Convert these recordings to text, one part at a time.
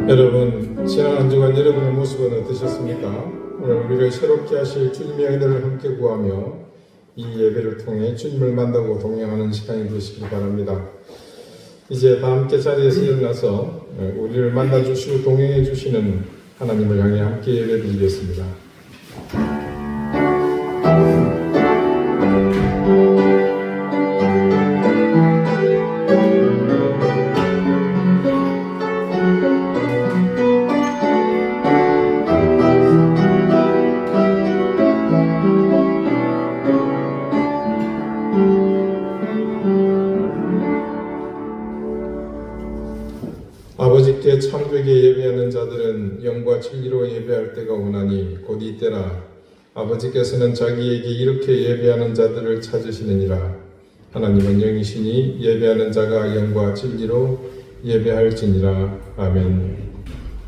여러분, 지난 한 주간 여러분의 모습은 어떠셨습니까? 오늘 우리를 새롭게 하실 주님의 은혜를 함께 구하며 이 예배를 통해 주님을 만나고 동행하는 시간이 되시길 바랍니다. 이제 다 함께 자리에서 일어나서 우리를 만나주시고 동행해 주시는 하나님을 향해 함께 예배드리겠습니다. 아버지께 참되게 예배하는 자들은 영과 진리로 예배할 때가 오나니 곧 이때라. 아버지께서는 자기에게 이렇게 예배하는 자들을 찾으시느니라. 하나님은 영이시니 예배하는 자가 영과 진리로 예배할지니라. 아멘.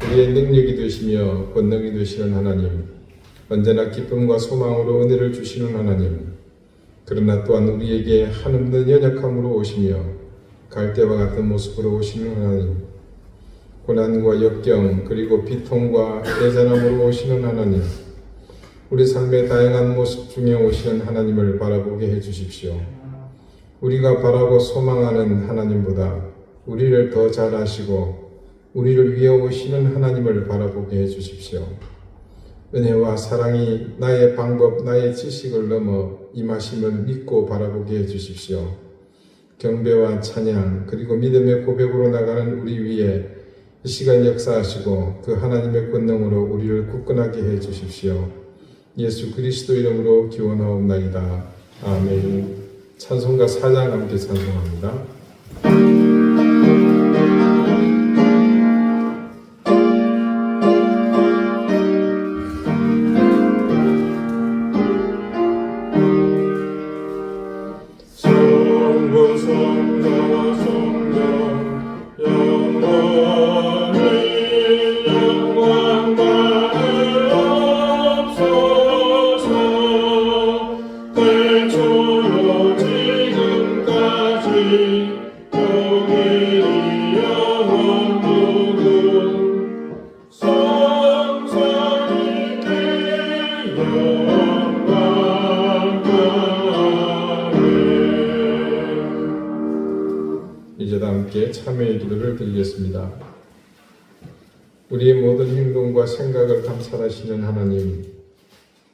우리의 능력이 되시며 권능이 되시는 하나님, 언제나 기쁨과 소망으로 은혜를 주시는 하나님, 그러나 또한 우리에게 한없는 연약함으로 오시며 갈대와 같은 모습으로 오시는 하나님, 고난과 역경 그리고 비통과 애잔함으로 오시는 하나님, 우리 삶의 다양한 모습 중에 오시는 하나님을 바라보게 해주십시오. 우리가 바라고 소망하는 하나님보다 우리를 더 잘 아시고 우리를 위해 오시는 하나님을 바라보게 해주십시오. 은혜와 사랑이 나의 방법, 나의 지식을 넘어 임하심을 믿고 바라보게 해주십시오. 경배와 찬양 그리고 믿음의 고백으로 나가는 우리 위에 이 시간 역사하시고 그 하나님의 권능으로 우리를 굳건하게 해주십시오. 예수 그리스도 이름으로 기원하옵나이다. 아멘. 찬송가 4장 함께 찬송합니다. 이제 다 함께 참회의 기도를 드리겠습니다. 우리의 모든 행동과 생각을 감찰하시는 하나님,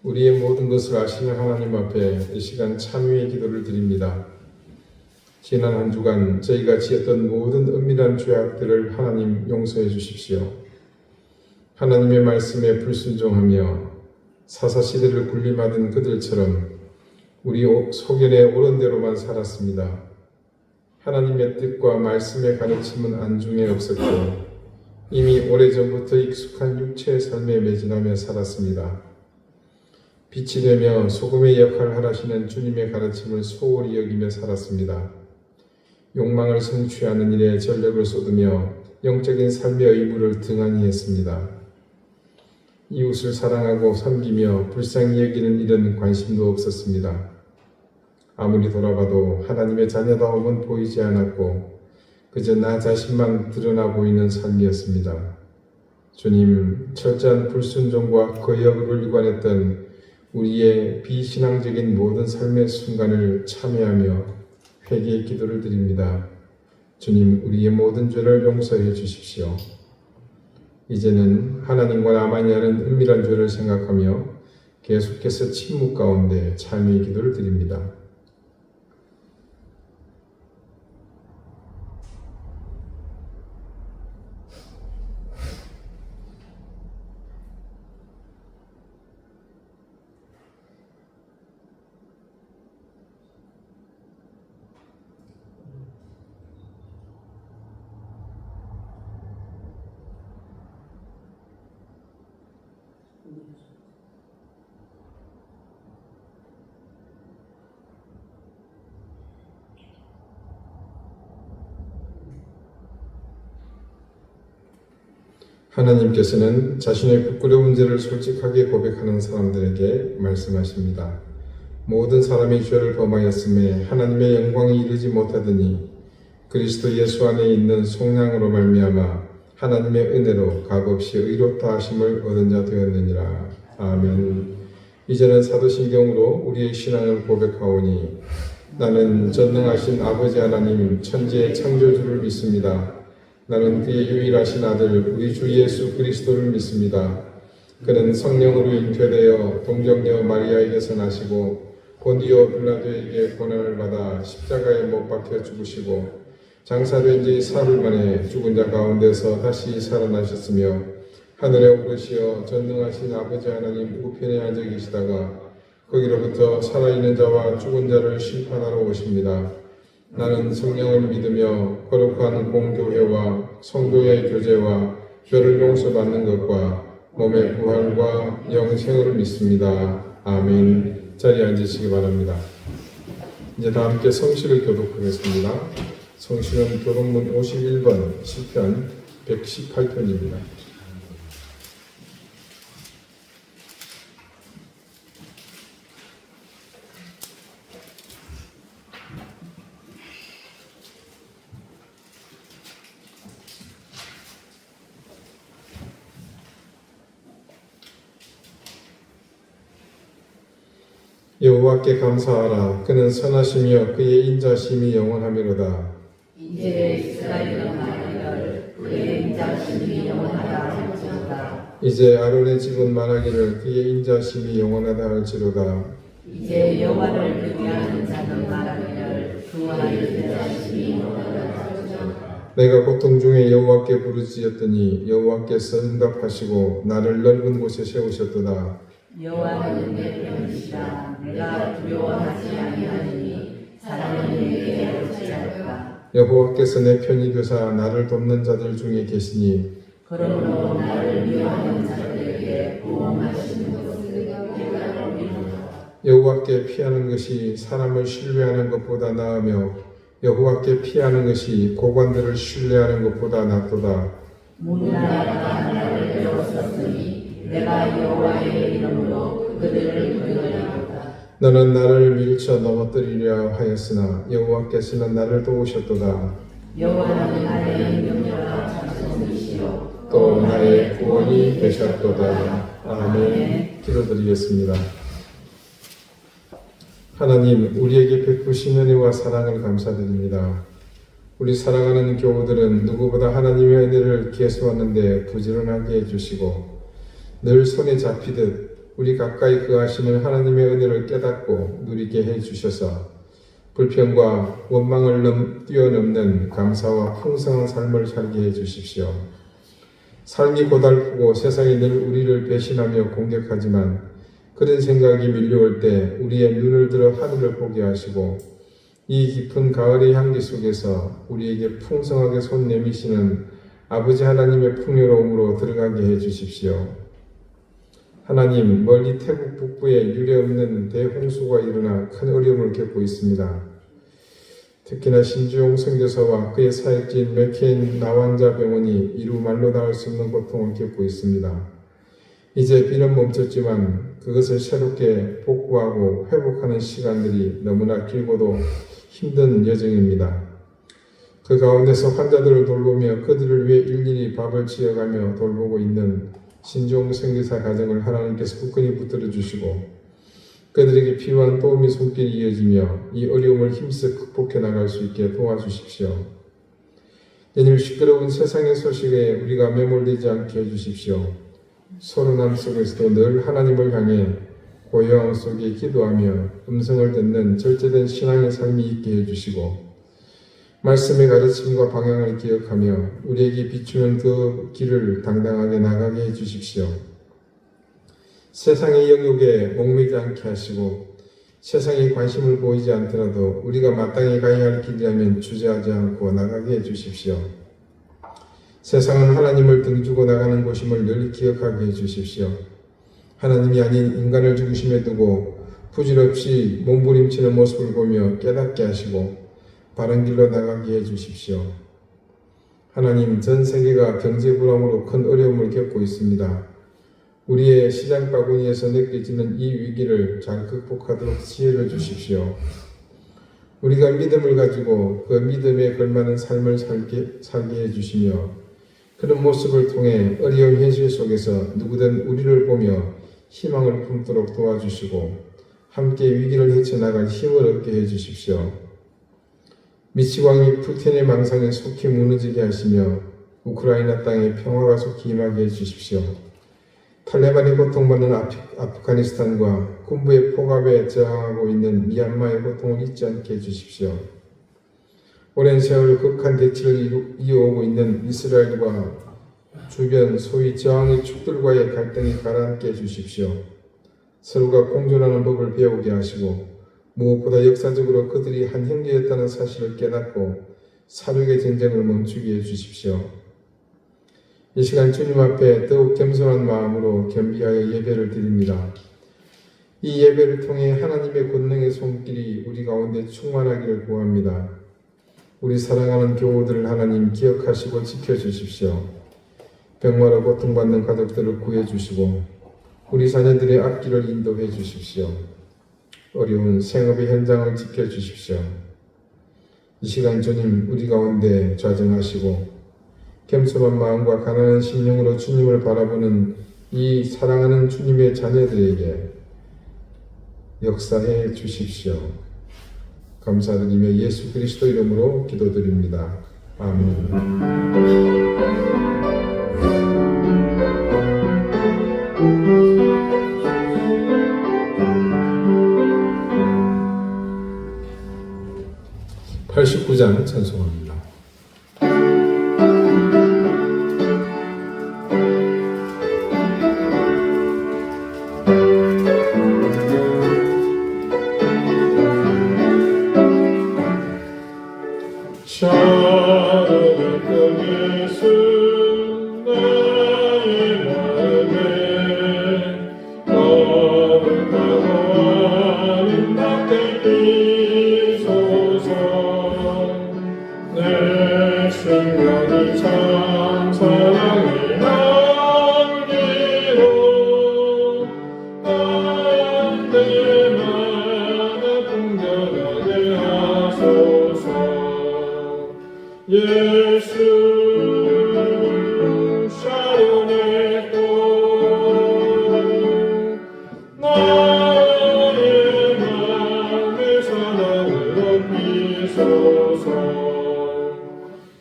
우리의 모든 것을 아시는 하나님 앞에 이 시간 참회의 기도를 드립니다. 지난 한 주간 저희가 지었던 모든 은밀한 죄악들을 하나님 용서해 주십시오. 하나님의 말씀에 불순종하며 사사시대를 군림하던 그들처럼 우리 소견에 옳은 대로만 살았습니다. 하나님의 뜻과 말씀의 가르침은 안중에 없었고 이미 오래전부터 익숙한 육체의 삶에 매진하며 살았습니다. 빛이 되며 소금의 역할을 하시는 주님의 가르침을 소홀히 여기며 살았습니다. 욕망을 성취하는 일에 전력을 쏟으며 영적인 삶의 의무를 등한히 했습니다. 이웃을 사랑하고 섬기며 불쌍히 여기는 일은 관심도 없었습니다. 아무리 돌아봐도 하나님의 자녀다움은 보이지 않았고 그저 나 자신만 드러나 보이는 삶이었습니다. 주님, 철저한 불순종과 거역을 일관했던 우리의 비신앙적인 모든 삶의 순간을 참회하며 회개의 기도를 드립니다. 주님, 우리의 모든 죄를 용서해 주십시오. 이제는 하나님과 나만이 하는 은밀한 죄를 생각하며 계속해서 침묵 가운데 참회의 기도를 드립니다. 하나님께서는 자신의 부끄러운 죄를 솔직하게 고백하는 사람들에게 말씀하십니다. 모든 사람이 죄를 범하였음에 하나님의 영광이 이르지 못하더니 그리스도 예수 안에 있는 속량으로 말미암아 하나님의 은혜로 값없이 의롭다 하심을 얻은 자 되었느니라. 아멘. 이제는 사도신경으로 우리의 신앙을 고백하오니 나는 전능하신 아버지 하나님 천지의 창조주를 믿습니다. 나는 그의 유일하신 아들 우리 주 예수 그리스도를 믿습니다. 그는 성령으로 잉태되어 동정녀 마리아에게서 나시고 본디오 빌라도에게 고난을 받아 십자가에 못 박혀 죽으시고 장사된 지 사흘 만에 죽은 자 가운데서 다시 살아나셨으며 하늘에 오르시어 전능하신 아버지 하나님 우편에 앉아 계시다가 거기로부터 살아있는 자와 죽은 자를 심판하러 오십니다. 나는 성령을 믿으며 거룩한 공교회와 성도의 교제와 죄를 용서받는 것과 몸의 부활과 영생을 믿습니다. 아멘. 자리에 앉으시기 바랍니다. 이제 다 함께 성시를 교독하겠습니다. 성시는 교독문 51번 시편 118편입니다. 여호와께 감사하라. 그는 선하시며 그의 인자심이 영원하미로다. 이제 이스라엘은 말하기를 그의 인자심이 영원하다 할지로다. 이제 아론의 집은 말하기를 그의 인자심이 영원하다 할지로다. 이제 여호와를 경외하는 자는 말하기를 그의 인자심이 영원하다 할지로다. 내가 고통 중에 여호와께 부르짖었더니 여호와께서 응답하시고 나를 넓은 곳에 세우셨도다. 여호와는 내 편이시라. 내가 두려워하지 아니하리니 사람은 내게 어찌할까. 여호와께서 내 편이 되사 나를 돕는 자들 중에 계시니 그러므로 나를 미워하는 자들에게 보호하시는 것을 내가 알리로다. 여호와께 피하는 것이 사람을 신뢰하는 것보다 나으며 여호와께 피하는 것이 고관들을 신뢰하는 것보다 낫도다. 문나라가 나를 배웠었으니 내가 여호와의 이름으로 그들을 부르리로다. 너는 나를 밀쳐 넘어뜨리려 하였으나 여호와께서는 나를 도우셨도다. 여호와는 나의 능력과 자손이시요 또 나의 구원이 되셨도다. 아멘. 기도드리겠습니다. 하나님, 우리에게 베푸신 은혜와 사랑을 감사드립니다. 우리 사랑하는 교우들은 누구보다 하나님의 은혜를 계수하는데 부지런하게 해주시고 늘 손에 잡히듯 우리 가까이 거하시는 하나님의 은혜를 깨닫고 누리게 해주셔서 불평과 원망을 뛰어넘는 감사와 풍성한 삶을 살게 해주십시오. 삶이 고달프고 세상이 늘 우리를 배신하며 공격하지만 그런 생각이 밀려올 때 우리의 눈을 들어 하늘을 보게 하시고 이 깊은 가을의 향기 속에서 우리에게 풍성하게 손 내미시는 아버지 하나님의 풍요로움으로 들어가게 해주십시오. 하나님, 멀리 태국 북부에 유례없는 대홍수가 일어나 큰 어려움을 겪고 있습니다. 특히나 신주용 선교사와 그의 사역지인 맥케인 나환자 병원이 이루 말로 닿을 수 없는 고통을 겪고 있습니다. 이제 비는 멈췄지만 그것을 새롭게 복구하고 회복하는 시간들이 너무나 길고도 힘든 여정입니다. 그 가운데서 환자들을 돌보며 그들을 위해 일일이 밥을 지어가며 돌보고 있는 신종 선교사 가정을 하나님께서 굳건히 붙들어 주시고 그들에게 필요한 도움의 손길이 이어지며 이 어려움을 힘써 극복해 나갈 수 있게 도와주십시오. 내일 시끄러운 세상의 소식에 우리가 매몰되지 않게 해주십시오. 소란함 속에서도 늘 하나님을 향해 고요함 속에 기도하며 음성을 듣는 절제된 신앙의 삶이 있게 해주시고 말씀의 가르침과 방향을 기억하며 우리에게 비추는 그 길을 당당하게 나가게 해주십시오. 세상의 영역에 목매지 않게 하시고 세상에 관심을 보이지 않더라도 우리가 마땅히 가야 할 길이라면 주저하지 않고 나가게 해주십시오. 세상은 하나님을 등지고 나가는 곳임을 늘 기억하게 해주십시오. 하나님이 아닌 인간을 중심에 두고 부질없이 몸부림치는 모습을 보며 깨닫게 하시고 바른 길로 나가게 해주십시오. 하나님, 전 세계가 경제 불황으로 큰 어려움을 겪고 있습니다. 우리의 시장 바구니에서 느껴지는 이 위기를 잘 극복하도록 지혜를 주십시오. 우리가 믿음을 가지고 그 믿음에 걸맞는 삶을 살게 해주시며 그런 모습을 통해 어려운 현실 속에서 누구든 우리를 보며 희망을 품도록 도와주시고 함께 위기를 헤쳐나갈 힘을 얻게 해주십시오. 미치광이 푸틴의 망상에 속히 무너지게 하시며 우크라이나 땅에 평화가 속히 임하게 해주십시오. 탈레반이 고통받는 아프가니스탄과 군부의 폭압에 저항하고 있는 미얀마의 고통을 잊지 않게 해주십시오. 오랜 세월 극한 대치를 이어오고 있는 이스라엘과 주변 소위 저항의 축들과의 갈등이 가라앉게 해주십시오. 서로가 공존하는 법을 배우게 하시고 무엇보다 역사적으로 그들이 한 형제였다는 사실을 깨닫고 사륙의 전쟁을 멈추게 해주십시오. 이 시간 주님 앞에 더욱 겸손한 마음으로 겸비하여 예배를 드립니다. 이 예배를 통해 하나님의 권능의 손길이 우리 가운데 충만하기를 구합니다. 우리 사랑하는 교우들을 하나님 기억하시고 지켜주십시오. 병마로 고통받는 가족들을 구해주시고 우리 자녀들의 앞길을 인도해 주십시오. 어려운 생업의 현장을 지켜주십시오. 이 시간 주님 우리 가운데 좌정하시고 겸손한 마음과 가난한 심령으로 주님을 바라보는 이 사랑하는 주님의 자녀들에게 역사해 주십시오. 감사드리며 예수 그리스도 이름으로 기도드립니다. 아멘. 89장 찬송합니다.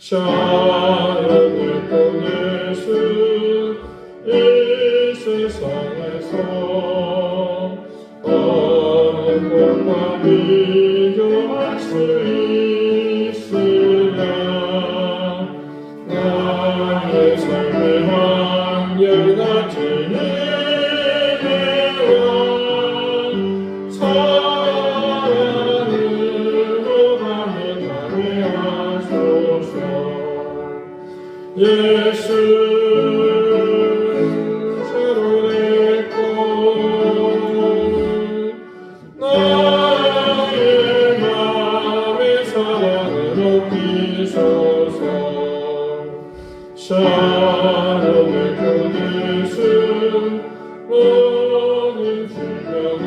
사랑을 통해서 이 세상에서 어느 것과 비교할 수 있으랴. 나의 삶의 한결같은 은혜와 사랑으로 감회하게 하소서. 예수 새로 내 것 나의 맘의 사랑으로 비소서. 사랑의 교듯은 모든 질병은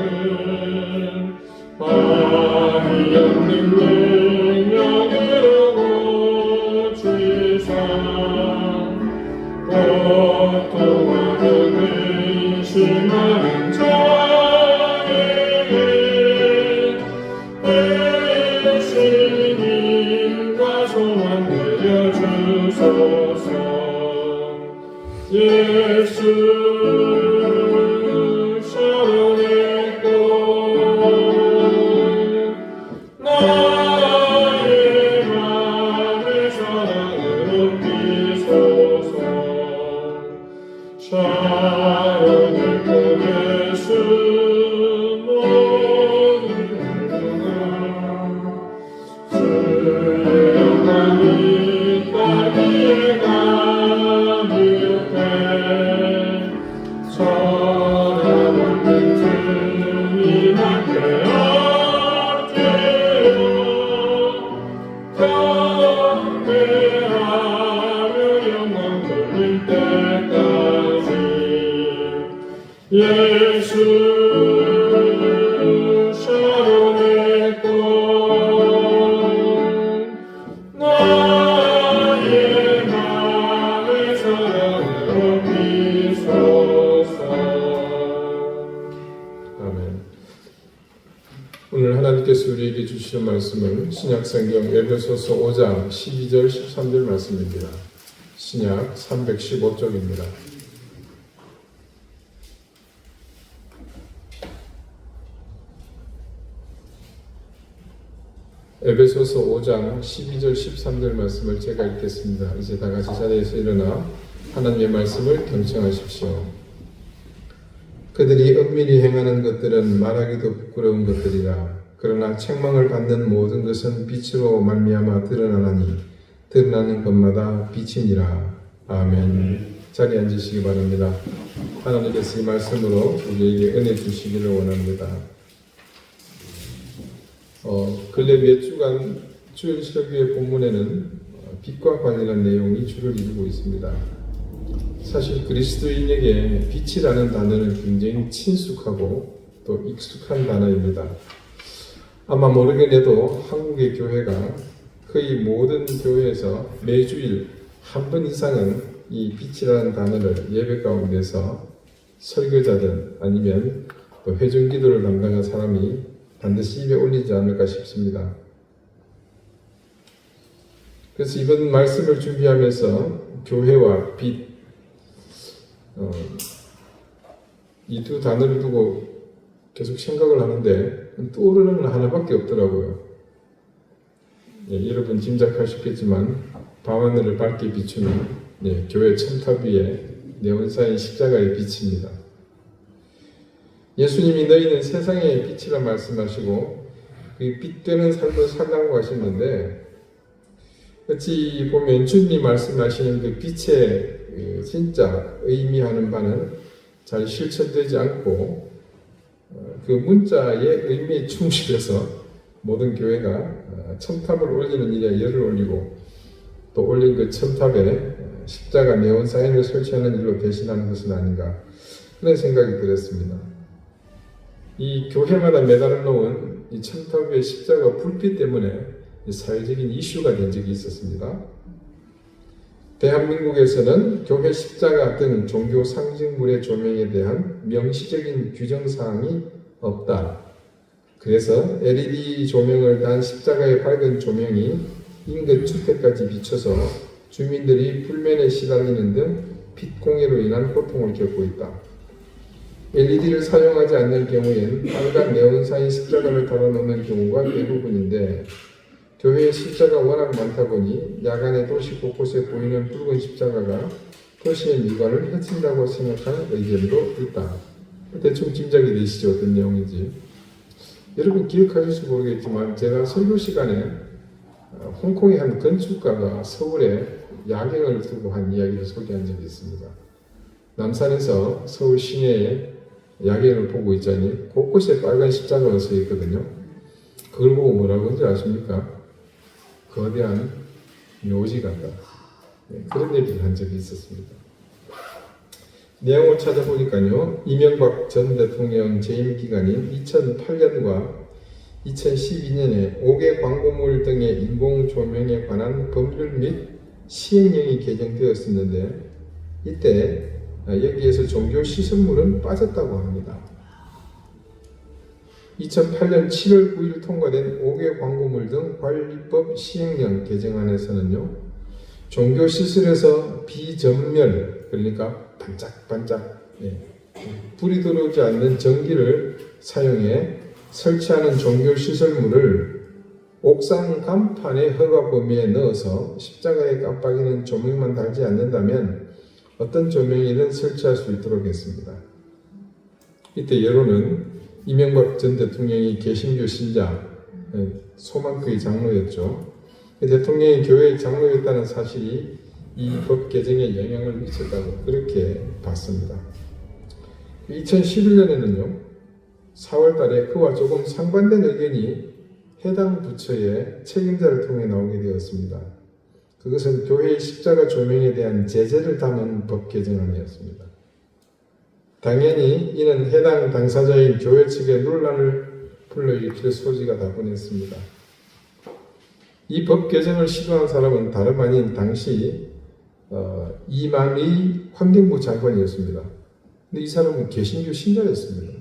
많이 없는 능력으로 고치사 고통하고 근심하는 자에게 예수님과 소망 내려주소서. 예수 사랑의 것 나의 맘의 사랑으로 비소서. 사랑을 통해서 모든 행동을 수용하니 따기에 가득해 사랑을 틈틈이 낮게 엎드려 경배하며 영광 돌릴 때까지 말씀은 신약성경 에베소서 5장 12절 13절 말씀입니다. 신약 315쪽입니다. 에베소서 5장 12절 13절 말씀을 제가 읽겠습니다. 이제 다 같이 자리에서 일어나 하나님의 말씀을 경청하십시오. 그들이 은밀히 행하는 것들은 말하기도 부끄러운 것들이라. 그러나 책망을 받는 모든 것은 빛으로 말미암아 드러나나니 드러나는 것마다 빛이니라. 아멘. 자리에 앉으시기 바랍니다. 하나님께서 이 말씀으로 우리에게 은혜 주시기를 원합니다. 근래 몇 주간 주일 설교의 본문에는 빛과 관련한 내용이 주를 이루고 있습니다. 사실 그리스도인에게 빛이라는 단어는 굉장히 친숙하고 또 익숙한 단어입니다. 아마 모르겠네도 한국의 교회가 거의 모든 교회에서 매주일 한 번 이상은 이 빛이라는 단어를 예배 가운데서 설교자든 아니면 또 회중기도를 담당한 사람이 반드시 입에 올리지 않을까 싶습니다. 그래서 이번 말씀을 준비하면서 교회와 빛, 이 두 단어를 두고 계속 생각을 하는데 떠오르는 건 하나밖에 없더라고요. 여러분 짐작하셨겠지만 밤하늘을 밝게 비추는 교회 첨탑 위에 네온사인 십자가의 빛입니다. 예수님이 너희는 세상의 빛이라 말씀하시고 그 빛되는 삶을 살라고 하셨는데 어찌 보면 주님이 말씀하시는 그 빛의 진짜 의미하는 바는 잘 실천되지 않고 그 문자의 의미에 충실해서 모든 교회가 첨탑을 올리는 일에 열을 올리고 또 올린 그 첨탑에 십자가 네온 사인을 설치하는 일로 대신하는 것은 아닌가 그런 생각이 들었습니다. 이 교회마다 매달아 놓은 이 첨탑 위의 십자가 불빛 때문에 사회적인 이슈가 된 적이 있었습니다. 대한민국에서는 교회 십자가 등 종교 상징물의 조명에 대한 명시적인 규정사항이 없다. 그래서 LED 조명을 단 십자가의 밝은 조명이 인근 주택까지 비춰서 주민들이 불면에 시달리는 등 빛공해로 인한 고통을 겪고 있다. LED를 사용하지 않는 경우엔 빨간 네온사인 십자가를 달아놓는 경우가 대부분인데 교회의 십자가 워낙 많다 보니 야간에 도시 곳곳에 보이는 붉은 십자가가 도시의 미관을 해친다고 생각하는 의견도 있다. 대충 짐작이 되시죠? 어떤 내용인지. 여러분 기억하실지 모르겠지만 제가 설교 시간에 홍콩의 한 건축가가 서울에 야경을 두고 한 이야기를 소개한 적이 있습니다. 남산에서 서울 시내에 야경을 보고 있자니 곳곳에 빨간 십자가가 서 있거든요. 그걸 보고 뭐라고 하는지 아십니까? 거대한 묘지 같다. 그런 얘기를 한 적이 있었습니다. 내용을 찾아보니까요. 이명박 전 대통령 재임 기간인 2008년과 2012년에 5개 광고물 등의 인공 조명에 관한 법률 및 시행령이 개정되었었는데 이때 여기에서 종교 시설물은 빠졌다고 합니다. 2008년 7월 9일 통과된 5개 광고물 등 관리법 시행령 개정안에서는요. 종교시설에서 비전멸, 그러니까 반짝반짝 불이 들어오지 않는 전기를 사용해 설치하는 종교시설물을 옥상 간판의 허가 범위에 넣어서 십자가에 깜빡이는 조명만 달지 않는다면 어떤 조명이든 설치할 수 있도록 했습니다. 이때 여론은 이명박 전 대통령이 개신교 신자, 소만크의 장로였죠. 대통령이 교회의 장로였다는 사실이 이 법 개정에 영향을 미쳤다고 그렇게 봤습니다. 2011년에는요. 4월 달에 그와 조금 상반된 의견이 해당 부처의 책임자를 통해 나오게 되었습니다. 그것은 교회의 십자가 조명에 대한 제재를 담은 법 개정안이었습니다. 당연히 이는 해당 당사자인 교회 측의 논란을 불러일으킬 소지가 다분했습니다. 이 법 개정을 시도한 사람은 다름 아닌 당시 이만희 환경부 장관이었습니다. 근데 이 사람은 개신교 신자였습니다.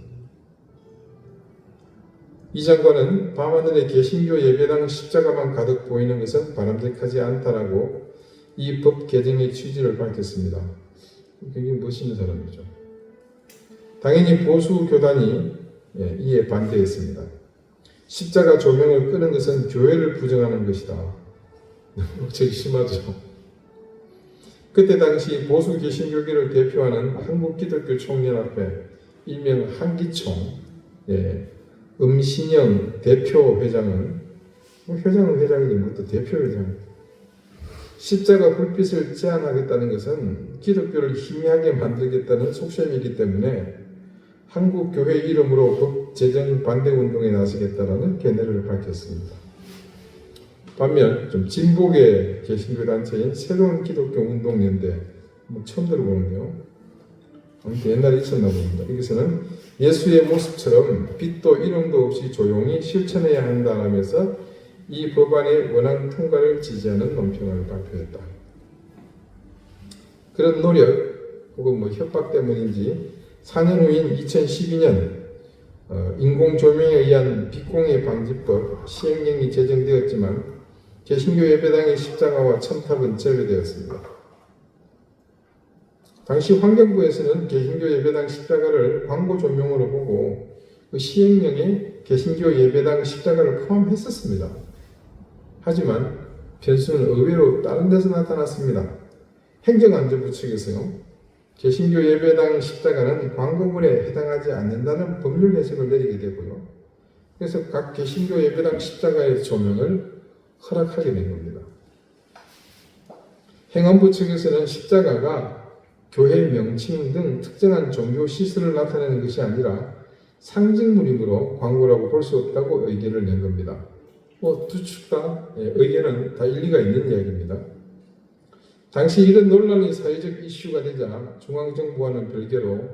이 장관은 밤하늘에 개신교 예배당 십자가만 가득 보이는 것은 바람직하지 않다라고 이 법 개정의 취지를 밝혔습니다. 굉장히 멋있는 사람이죠. 당연히 보수 교단이 이에 반대했습니다. 십자가 조명을 끄는 것은 교회를 부정하는 것이다. 되게 심하죠. 그때 당시 보수 개신교계를 대표하는 한국기독교총연합회 일명 한기총 음신영 대표 회장은 회장은 회장이지 뭐 또 대표 회장. 십자가 불빛을 제한하겠다는 것은 기독교를 희미하게 만들겠다는 속셈이기 때문에 한국교회 이름으로 법 제정 반대 운동에 나서겠다라는 견해를 밝혔습니다. 반면 좀 진보계 개신교 단체인 새로운 기독교 운동연대 처음 들어보는데요. 아무튼 옛날에 있었나 봅니다. 여기서는 예수의 모습처럼 빛도 이름도 없이 조용히 실천해야 한다라면서 이 법안의 원안 통과를 지지하는 논평을 발표했다. 그런 노력 혹은 협박 때문인지 4년 후인 2012년 인공조명에 의한 빛공해 방지법 시행령이 제정되었지만 개신교 예배당의 십자가와 첨탑은 제외되었습니다. 당시 환경부에서는 개신교 예배당 십자가를 광고 조명으로 보고 그 시행령에 개신교 예배당 십자가를 포함했었습니다. 하지만 변수는 의외로 다른 데서 나타났습니다. 행정안전부 측에서요, 개신교 예배당 십자가는 광고물에 해당하지 않는다는 법률 해석을 내리게 되고요. 그래서 각 개신교 예배당 십자가의 조명을 허락하게 된 겁니다. 행안부 측에서는 십자가가 교회 명칭 등 특정한 종교 시설을 나타내는 것이 아니라 상징물이므로 광고라고 볼 수 없다고 의견을 낸 겁니다. 두 축 다 의견은 다 일리가 있는 이야기입니다. 당시 이런 논란이 사회적 이슈가 되자 중앙정부와는 별개로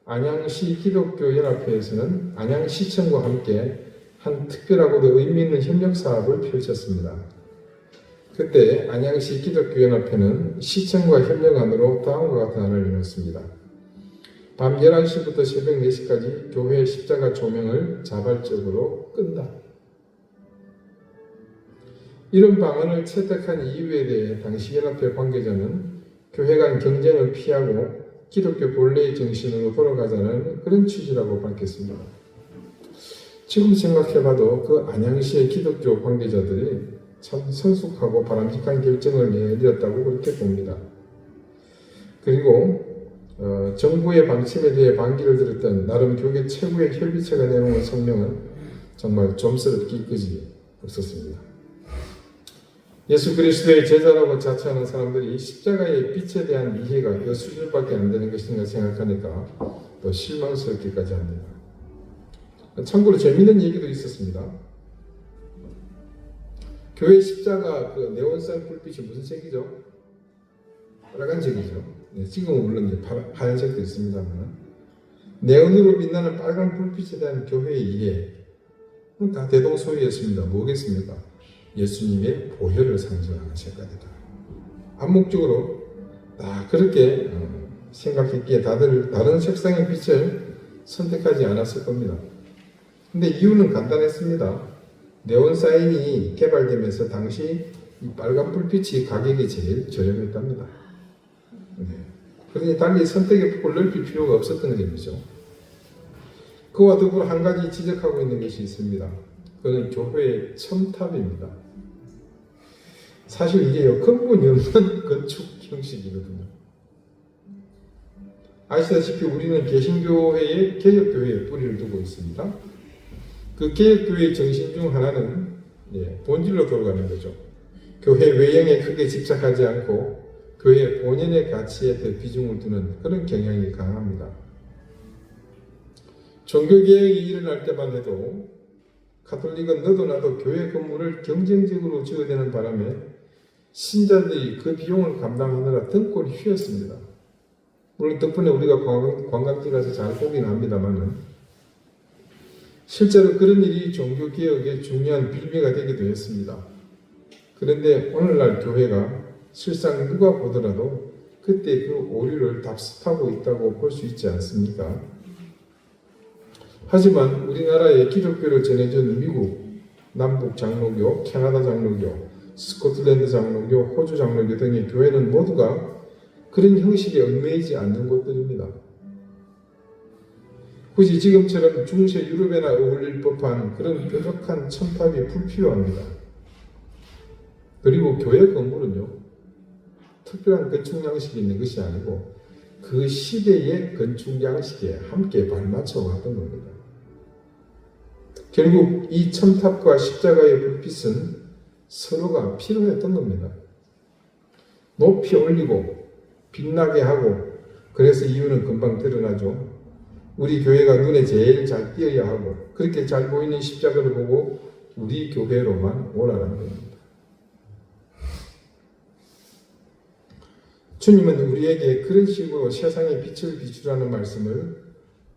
안양시 기독교연합회에서는 안양시청과 함께 한 특별하고도 의미 있는 협력 사업을 펼쳤습니다. 그때 안양시 기독교연합회는 시청과 협력안으로 다음과 같은 안을 내놨습니다. 밤 11시부터 새벽 4시까지 교회 십자가 조명을 자발적으로 끈다. 이런 방안을 채택한 이유에 대해 당시 연합회 관계자는 교회 간 경쟁을 피하고 기독교 본래의 정신으로 돌아가자는 그런 취지라고 밝혔습니다. 지금 생각해봐도 그 안양시의 기독교 관계자들이 참 성숙하고 바람직한 결정을 내렸다고 그렇게 봅니다. 그리고 정부의 방침에 대해 반기를 들었던 나름 교계 최고의 협의체가 내놓은 성명은 정말 좀스럽기 이끄지 없었습니다. 예수 그리스도의 제자라고 자처하는 사람들이 십자가의 빛에 대한 이해가 그 수준밖에 안 되는 것인가 생각하니까 또 실망스럽기까지 합니다. 참고로 재미있는 얘기도 있었습니다. 교회 십자가 그 네온산 불빛이 무슨 색이죠? 빨간색이죠. 지금은 물론 이제 하얀색도 있습니다만 네온으로 빛나는 빨간 불빛에 대한 교회의 이해 다 대동소이했습니다. 뭐겠습니까? 예수님의 보혈을 상징하는 색깔이다. 암묵적으로 다 그렇게 생각했기에 다들 다른 색상의 빛을 선택하지 않았을 겁니다. 근데 이유는 간단했습니다. 네온 사인이 개발되면서 당시 이 빨간 불빛이 가격이 제일 저렴했답니다. 그러니 달리 선택의 폭을 넓힐 필요가 없었던 것이죠. 그와 더불어 한 가지 지적하고 있는 것이 있습니다. 그는 교회의 첨탑입니다. 사실 이게 근본이 없는 건축 형식이거든요. 아시다시피 우리는 개신교회의 개혁교회에 뿌리를 두고 있습니다. 그 개혁교회의 정신 중 하나는 본질로 돌아가는 거죠. 교회 외형에 크게 집착하지 않고 교회 본연의 가치에 더 비중을 두는 그런 경향이 강합니다. 종교개혁이 일어날 때만 해도 가톨릭은 너도 나도 교회 건물을 경쟁적으로 지어대는 바람에 신자들이 그 비용을 감당하느라 등골이 휘었습니다. 물론 덕분에 우리가 관광지 가서 잘 보긴 합니다만 실제로 그런 일이 종교개혁의 중요한 빌미가 되기도 했습니다. 그런데 오늘날 교회가 실상 누가 보더라도 그때 그 오류를 답습하고 있다고 볼 수 있지 않습니까? 하지만 우리나라에 기독교를 전해준 미국, 남북 장로교, 캐나다 장로교, 스코틀랜드 장로교, 호주 장로교 등의 교회는 모두가 그런 형식에 얽매이지 않는 곳들입니다. 굳이 지금처럼 중세 유럽에나 어울릴 법한 그런 뾰족한 첨탑이 불필요합니다. 그리고 교회 건물은요, 특별한 건축 양식이 있는 것이 아니고 그 시대의 건축 양식에 함께 발맞춰 왔던 겁니다. 결국 이 첨탑과 십자가의 불빛은 서로가 필요했던 겁니다. 높이 올리고 빛나게 하고, 그래서 이유는 금방 드러나죠. 우리 교회가 눈에 제일 잘 띄어야 하고, 그렇게 잘 보이는 십자가를 보고 우리 교회로만 오라는 겁니다. 주님은 우리에게 그런 식으로 세상의 빛을 비추라는 말씀을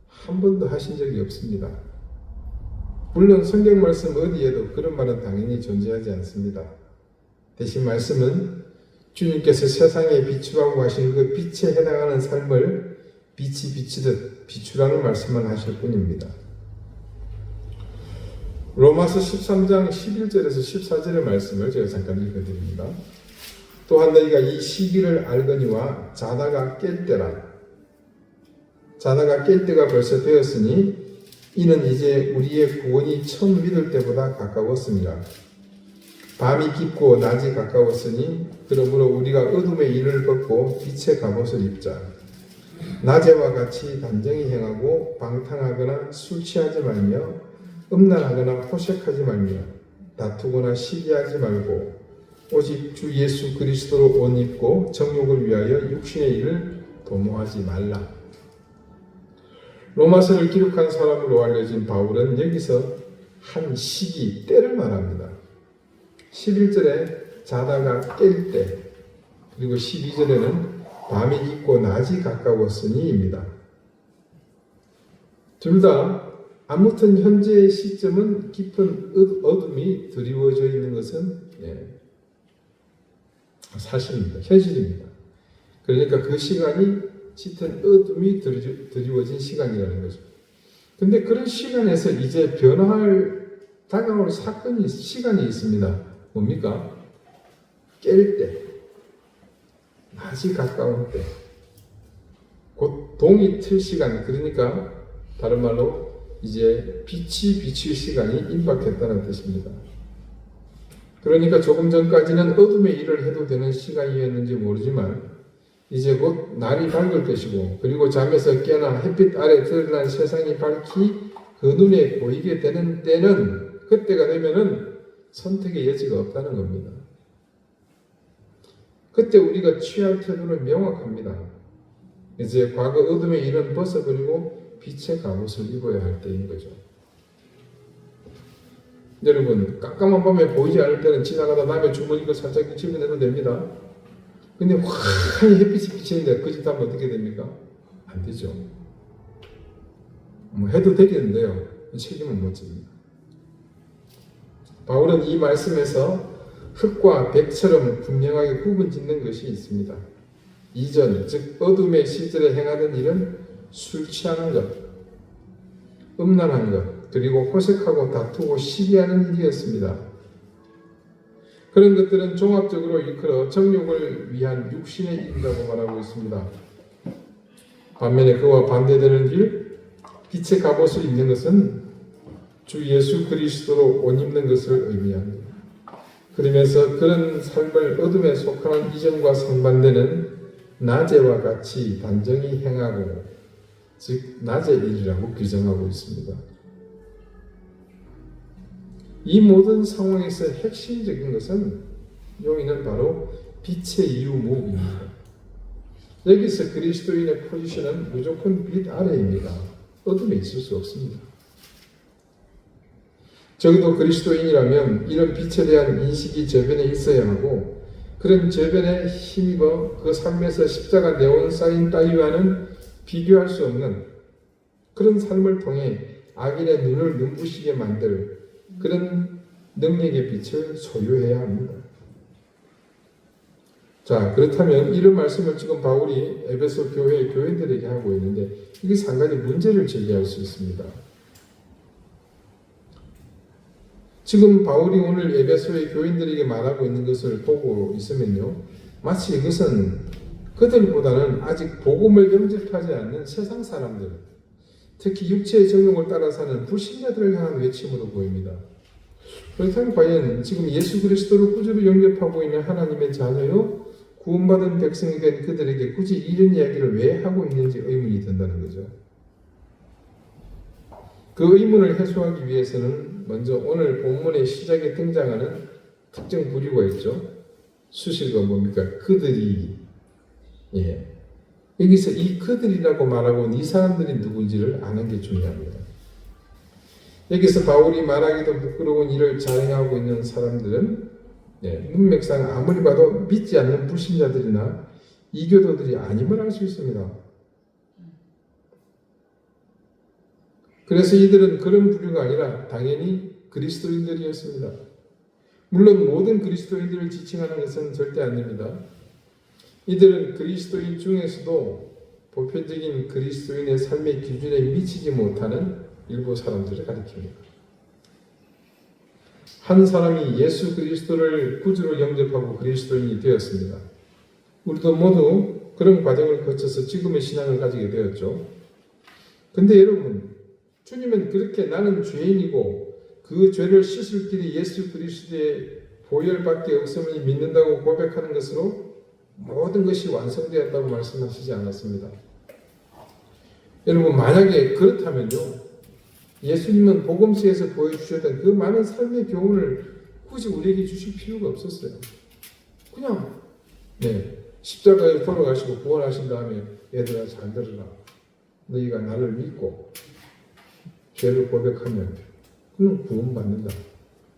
한 번도 하신 적이 없습니다. 물론 성경 말씀 어디에도 그런 말은 당연히 존재하지 않습니다. 대신 말씀은 주님께서 세상에 비추라고 하신 그 빛에 해당하는 삶을 빛이 비치듯 비추라는 말씀만 하실 뿐입니다. 로마서 13장 11절에서 14절의 말씀을 제가 잠깐 읽어드립니다. 또한 너희가 이 시기를 알거니와 자다가 깰 때라. 자다가 깰 때가 벌써 되었으니 이는 이제 우리의 구원이 처음 믿을 때보다 가까웠습니다. 밤이 깊고 낮이 가까웠으니 그러므로 우리가 어둠의 일을 벗고 빛의 갑옷을 입자. 낮에와 같이 단정히 행하고 방탕하거나 술 취하지 말며 음란하거나 호색하지 말며 다투거나 시기하지 말고 오직 주 예수 그리스도로 옷 입고 정욕을 위하여 육신의 일을 도모하지 말라. 로마서를 기록한 사람으로 알려진 바울은 여기서 한 시기, 때를 말합니다. 11절에 자다가 깰 때, 그리고 12절에는 밤이 깊고 낮이 가까웠으니입니다. 둘 다 아무튼 현재의 시점은 깊은 어둠이 드리워져 있는 것은 사실입니다. 현실입니다. 그러니까 그 시간이 짙은 어둠이 드리워진 시간이라는 거죠. 근데 그런 시간에서 이제 다가올 시간이 있습니다. 뭡니까? 깰 때, 낮이 가까운 때, 곧 동이 틀 시간, 그러니까 다른 말로 이제 빛이 비칠 시간이 임박했다는 뜻입니다. 그러니까 조금 전까지는 어둠의 일을 해도 되는 시간이었는지 모르지만 이제 곧 날이 밝을 것이고, 그리고 잠에서 깨나 햇빛 아래 드러난 세상이 밝히 그 눈에 보이게 되는 때는, 그때가 되면은 선택의 여지가 없다는 겁니다. 그때 우리가 취할 태도는 명확합니다. 이제 과거 어둠의 일은 벗어버리고 빛의 갑옷을 입어야 할 때인 거죠. 여러분, 깜깜한 밤에 보이지 않을 때는 지나가다 남의 주머니를 살짝 집어내도 됩니다. 근데 환히 햇빛이 비치는데 그 짓 하면 어떻게 됩니까? 안 되죠. 뭐 해도 되겠는데요. 책임은 못 집니다. 바울은 이 말씀에서 흙과 백처럼 분명하게 구분 짓는 것이 있습니다. 이전, 즉 어둠의 시절에 행하던 일은 술 취하는 것, 음란한 것, 그리고 호색하고 다투고 시기하는 일이었습니다. 그런 것들은 종합적으로 일컬어 정욕을 위한 육신의 일이라고 말하고 있습니다. 반면에 그와 반대되는 일, 빛의 갑옷을 입는 것은 주 예수 그리스도로 옷 입는 것을 의미합니다. 그러면서 그런 삶을 어둠에 속하는 이전과 상반되는 낮에와 같이 단정히 행하고, 즉 낮의 일이라고 규정하고 있습니다. 이 모든 상황에서 핵심적인 것은 요인은 바로 빛의 유무입니다. 여기서 그리스도인의 포지션은 무조건 빛 아래입니다. 어둠에 있을 수 없습니다. 적어도 그리스도인이라면 이런 빛에 대한 인식이 저변에 있어야 하고, 그런 저변에 힘입어 그 삶에서 십자가 내온 쌓인 따위와는 비교할 수 없는 그런 삶을 통해 악인의 눈을 눈부시게 만들 그런 능력의 빛을 소유해야 합니다. 자, 그렇다면 이런 말씀을 지금 바울이 에베소 교회들에게 하고 있는데, 이게 한 가지 문제를 제기할 수 있습니다. 지금 바울이 오늘 에베소의 교인들에게 말하고 있는 것을 보고 있으면요, 마치 이것은 그들보다는 아직 복음을 영접하지 않는 세상 사람들, 특히 육체의 정욕을 따라 사는 불신자들을 향한 외침으로 보입니다. 그렇다면 과연 지금 예수 그리스도를 구주로 영접하고 있는 하나님의 자녀요, 구원받은 백성이 된 그들에게 굳이 이런 이야기를 왜 하고 있는지 의문이 든다는 거죠. 그 의문을 해소하기 위해서는 먼저 오늘 본문의 시작에 등장하는 특정 부류가 있죠. 수식어가 뭡니까? 그들이. 여기서 이 그들이라고 말하고 있는 이 사람들이 누군지를 아는 게 중요합니다. 여기서 바울이 말하기도 부끄러운 일을 자행하고 있는 사람들은 문맥상 아무리 봐도 믿지 않는 불신자들이나 이교도들이 아님을 알 수 있습니다. 그래서 이들은 그런 부류가 아니라 당연히 그리스도인들이었습니다. 물론 모든 그리스도인들을 지칭하는 것은 절대 아닙니다. 이들은 그리스도인 중에서도 보편적인 그리스도인의 삶의 기준에 미치지 못하는 일부 사람들을 가리킵니다. 한 사람이 예수 그리스도를 구주로 영접하고 그리스도인이 되었습니다. 우리도 모두 그런 과정을 거쳐서 지금의 신앙을 가지게 되었죠. 근데 여러분, 주님은 그렇게 나는 죄인이고 그 죄를 씻을 길이 예수 그리스도의 보혈밖에 없음을 믿는다고 고백하는 것으로 모든 것이 완성되었다고 말씀하시지 않았습니다. 여러분, 만약에 그렇다면요, 예수님은 복음서에서 보여주셨던 그 많은 삶의 교훈을 굳이 우리에게 주실 필요가 없었어요. 그냥 십자가에 돌아가시고 부활하신 다음에 얘들아 잘 들으라. 너희가 나를 믿고 죄를 고백하면 그럼 구원받는다.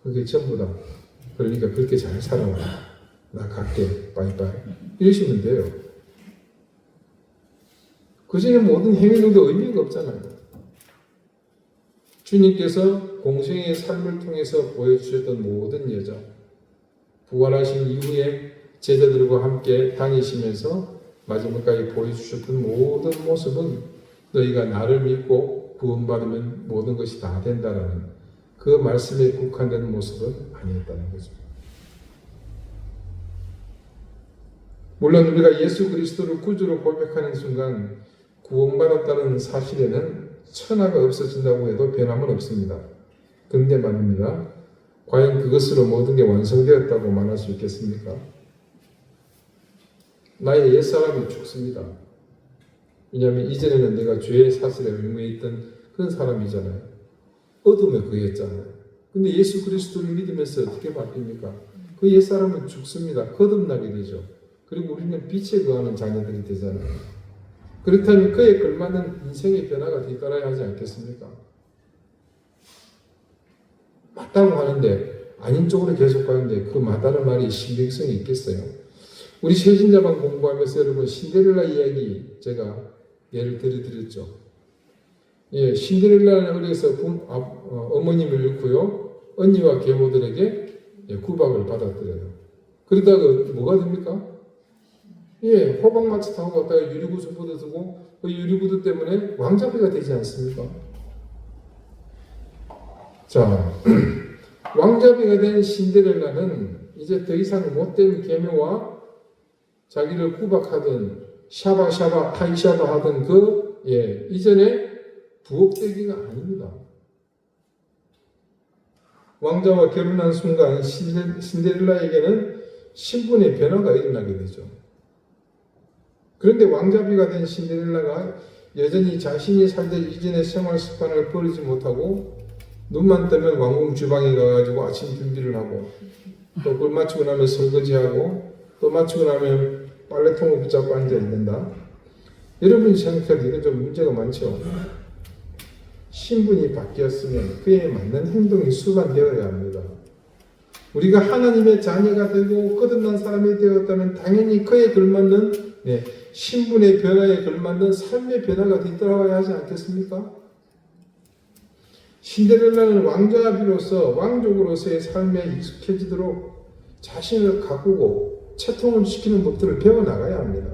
그게 전부다. 그러니까 그렇게 잘 살아라. 나 갈게. 바이바이. 이러시면 돼요. 그 전에 모든 행위들도 의미가 없잖아요. 주님께서 공생의 삶을 통해서 보여주셨던 모든 여정, 부활하신 이후에 제자들과 함께 다니시면서 마지막까지 보여주셨던 모든 모습은 너희가 나를 믿고 구원받으면 모든 것이 다 된다라는 그 말씀에 국한된 모습은 아니었다는 거죠. 물론 우리가 예수 그리스도를 구주로 고백하는 순간 구원받았다는 사실에는 천하가 없어진다고 해도 변함은 없습니다. 그런데 말입니다. 과연 그것으로 모든 게 완성되었다고 말할 수 있겠습니까? 나의 옛사람이 죽습니다. 왜냐하면 이전에는 내가 죄의 사슬에 의무해 있던 그런 사람이잖아요. 어둠에 거했잖아요. 근데 예수 그리스도를 믿으면서 어떻게 바뀝니까? 그 옛사람은 죽습니다. 거듭나게 되죠. 그리고 우리는 빛에 거하는 자녀들이 되잖아요. 그렇다면 그에 걸맞는 인생의 변화가 뒤따라야 하지 않겠습니까? 맞다고 하는데 아닌 쪽으로 계속 가는데 그 맞다는 말이 신빙성이 있겠어요? 우리 새신자방 공부하면서 여러분 신데렐라 이야기 제가 예를 들어드렸죠. 신데렐라는 어려서 어머님을 잃고요. 언니와 계모들에게 구박을 받았더래요. 그러다가 뭐가 됩니까? 호박마차 타고 갔다가 유리구슬 뻗어두고 그 유리구두 때문에 왕자비가 되지 않습니까? 자, 왕자비가 된 신데렐라는 이제 더 이상 못된 계모와 자기를 구박하던 샤바샤바 타이샤바 하던 이전에 부엌대기가 아닙니다. 왕자와 결혼한 순간 신데렐라에게는 신분의 변화가 일어나게 되죠. 그런데 왕자비가 된 신데렐라가 여전히 자신이 살던 이전의 생활 습관을 버리지 못하고 눈만 뜨면 왕궁 주방에 가가지고 아침 준비를 하고 또 그걸 마치고 나면 설거지하고 또 마치고 나면 빨래통을 붙잡고 앉아 있는다. 여러분이 생각해도 이건 좀 문제가 많죠. 신분이 바뀌었으면 그에 맞는 행동이 수반되어야 합니다. 우리가 하나님의 자녀가 되고 거듭난 사람이 되었다면 당연히 그에 걸맞는 신분의 변화에 걸맞는 삶의 변화가 뒤따라와야 하지 않겠습니까? 신데렐라는 왕자비로서 왕족으로서의 삶에 익숙해지도록 자신을 가꾸고 채통을 시키는 법들을 배워나가야 합니다.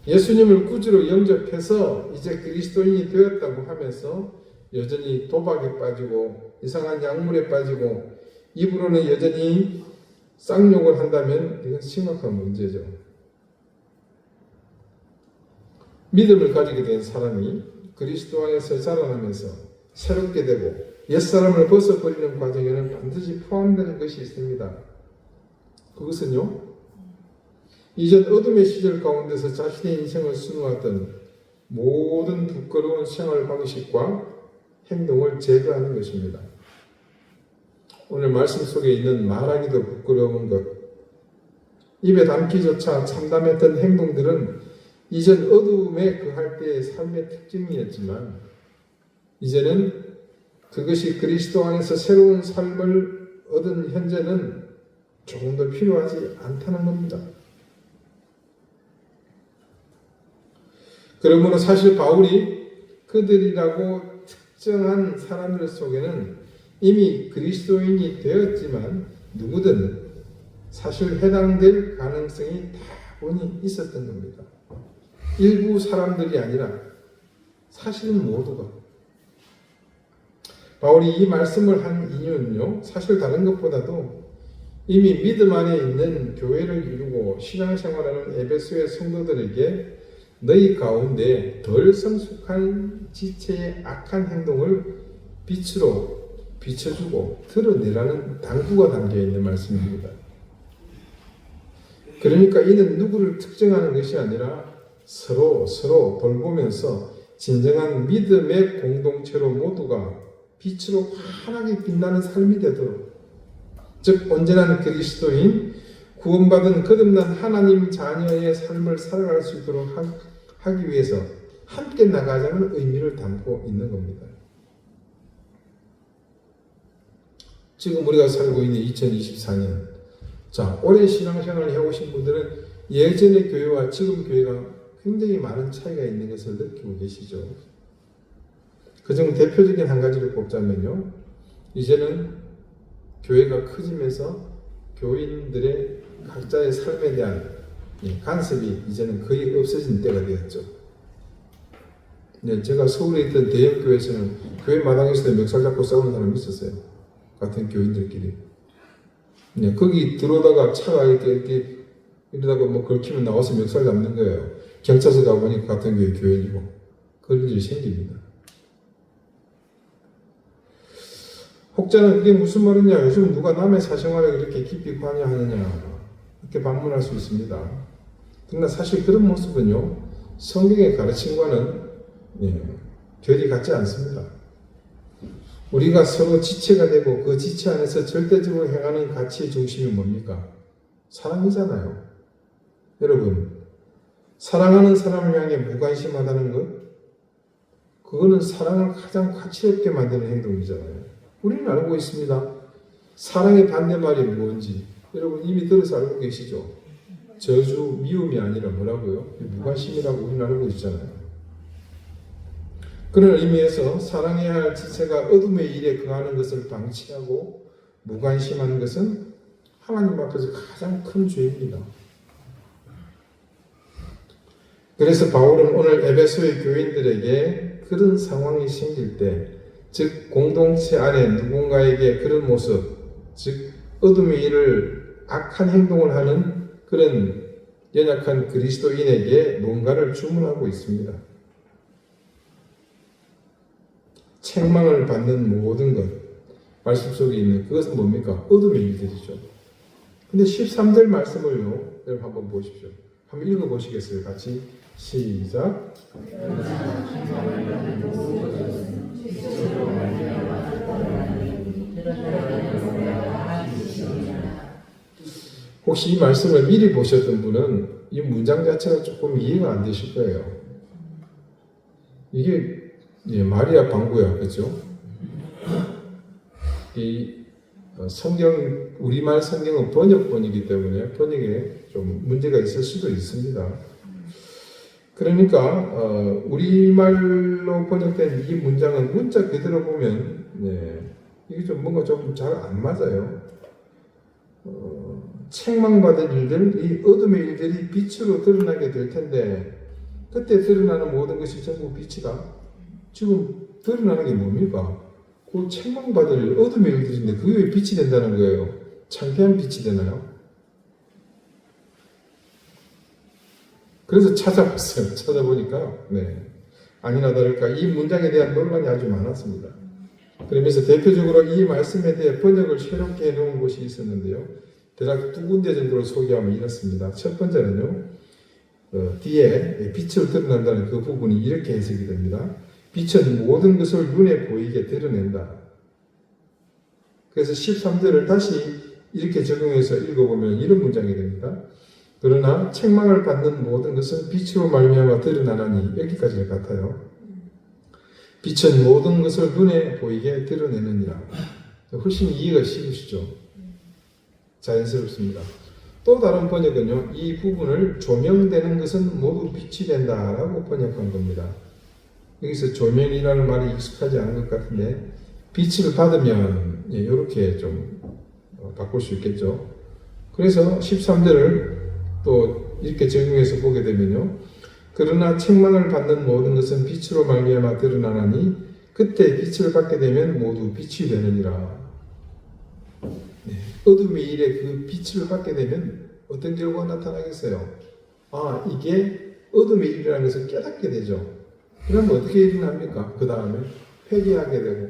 예수님을 구주로 영접해서 이제 그리스도인이 되었다고 하면서 여전히 도박에 빠지고 이상한 약물에 빠지고 입으로는 여전히 쌍욕을 한다면 이건 심각한 문제죠. 믿음을 가지게 된 사람이 그리스도 안에서 자라나면서 새롭게 되고 옛사람을 벗어버리는 과정에는 반드시 포함되는 것이 있습니다. 그것은요, 이전 어둠의 시절 가운데서 자신의 인생을 수놓았던 모든 부끄러운 생활 방식과 행동을 제거하는 것입니다. 오늘 말씀 속에 있는 말하기도 부끄러운 것, 입에 담기조차 참담했던 행동들은 이전 어둠에 거할 때의 삶의 특징이었지만 이제는 그것이 그리스도 안에서 새로운 삶을 얻은 현재는 조금 더 필요하지 않다는 겁니다. 그러므로 사실 바울이 그들이라고 특정한 사람들 속에는 이미 그리스도인이 되었지만 누구든 사실 해당될 가능성이 다분히 있었던 겁니다. 일부 사람들이 아니라 사실은 모두가. 바울이 이 말씀을 한 이유는요, 사실 다른 것보다도 이미 믿음 안에 있는 교회를 이루고 신앙생활하는 에베소의 성도들에게 너희 가운데 덜 성숙한 지체의 악한 행동을 빛으로 비춰주고 드러내라는 당부가 담겨있는 말씀입니다. 그러니까 이는 누구를 특정하는 것이 아니라 서로 돌보면서 진정한 믿음의 공동체로 모두가 빛으로 환하게 빛나는 삶이 되도록, 즉 온전한 그리스도인, 구원받은 거듭난 하나님 자녀의 삶을 살아갈 수 있도록 하기 위해서 함께 나가자는 의미를 담고 있는 겁니다. 지금 우리가 살고 있는 2024년, 자, 오래 신앙생활을 해오신 분들은 예전의 교회와 지금 교회가 굉장히 많은 차이가 있는 것을 느끼고 계시죠. 그중 대표적인 한 가지를 꼽자면요, 이제는 교회가 커지면서 교인들의 각자의 삶에 대한 간섭이 이제는 거의 없어진 때가 되었죠. 제가 서울에 있던 대형 교회에서는 교회 마당에서도 멱살 잡고 싸우는 사람이 있었어요. 같은 교인들끼리. 거기 들어오다가 차가 이렇게 이러다가 뭐 걸키면 나와서 멱살 잡는 거예요. 경찰서 가보니 같은 교회 교인이고 그런 일이 생깁니다. 혹자는 그게 무슨 말이냐, 요즘 누가 남의 사생활에 그렇게 깊이 관여하느냐 이렇게 반문할 수 있습니다. 그러나 사실 그런 모습은요, 성경의 가르침과는 결이 같지 않습니다. 우리가 서로 지체가 되고 그 지체 안에서 절대적으로 행하는 가치의 중심이 뭡니까? 사랑이잖아요. 여러분, 사랑하는 사람을 향해 무관심하다는 것, 그거는 사랑을 가장 가치 없게 만드는 행동이잖아요. 우리는 알고 있습니다. 사랑의 반대말이 뭔지 여러분 이미 들어서 알고 계시죠? 저주, 미움이 아니라 뭐라고요? 무관심이라고 우리는 알고 있잖아요. 그런 의미에서 사랑해야 할 지체가 어둠의 일에 거하는 것을 방치하고 무관심하는 것은 하나님 앞에서 가장 큰 죄입니다. 그래서 바울은 오늘 에베소의 교인들에게 그런 상황이 생길 때, 즉 공동체 안에 누군가에게 그런 모습, 즉 어둠의 일을 악한 행동을 하는 그런 연약한 그리스도인에게 뭔가를 주문하고 있습니다. 책망을 받는 모든 것, 말씀 속에 있는 그것은 뭡니까? 어둠의 일들이죠. 근데 13절 말씀을요, 여러분 한번 보십시오. 한번 읽어보시겠어요? 같이 시작. 혹시 이 말씀을 미리 보셨던 분은 이 문장 자체가 조금 이해가 안 되실 거예요. 이게 마리아 방구야, 그렇죠? 이 성경, 우리말 성경은 번역본이기 때문에 번역에 좀 문제가 있을 수도 있습니다. 그러니까 우리말로 번역된 이 문장은 문자 그대로 보면 이게 좀 뭔가 좀 잘 안 맞아요. 책망받은 일들, 이 어둠의 일들이 빛으로 드러나게 될 텐데 그때 드러나는 모든 것이 전부 빛이다. 지금 드러나는 게 뭡니까? 그 책망받을 어둠의 일들인데 그게 왜 빛이 된다는 거예요? 창피한 빛이 되나요? 그래서 찾아봤어요. 찾아보니까 아니나 다를까 이 문장에 대한 논란이 아주 많았습니다. 그러면서 대표적으로 이 말씀에 대해 번역을 새롭게 해놓은 곳이 있었는데요. 대략 두 군데 정도를 소개하면 이렇습니다. 첫 번째는요. 뒤에 빛으로 드러난다는 그 부분이 이렇게 해석이 됩니다. 빛은 모든 것을 눈에 보이게 드러낸다. 그래서 13절을 다시 이렇게 적용해서 읽어보면 이런 문장이 됩니다. 그러나 책망을 받는 모든 것은 빛으로 말미암아 드러나나니 여기까지가 같아요. 빛은 모든 것을 눈에 보이게 드러내느니라. 훨씬 이해가 쉬우시죠? 자연스럽습니다. 또 다른 번역은요. 이 부분을 조명되는 것은 모두 빛이 된다라고 번역한 겁니다. 여기서 조명이라는 말이 익숙하지 않은 것 같은데 빛을 받으면 이렇게 좀 바꿀 수 있겠죠. 그래서 13절을 또 이렇게 적용해서 보게 되면요. 그러나 책망을 받는 모든 것은 빛으로 말미암아 드러나나니 그때 빛을 받게 되면 모두 빛이 되느니라. 어둠의 일에 그 빛을 받게 되면 어떤 결과가 나타나겠어요? 이게 어둠의 일이라는 것을 깨닫게 되죠. 그러면 어떻게 일어납니까? 그 다음에 회개하게 되고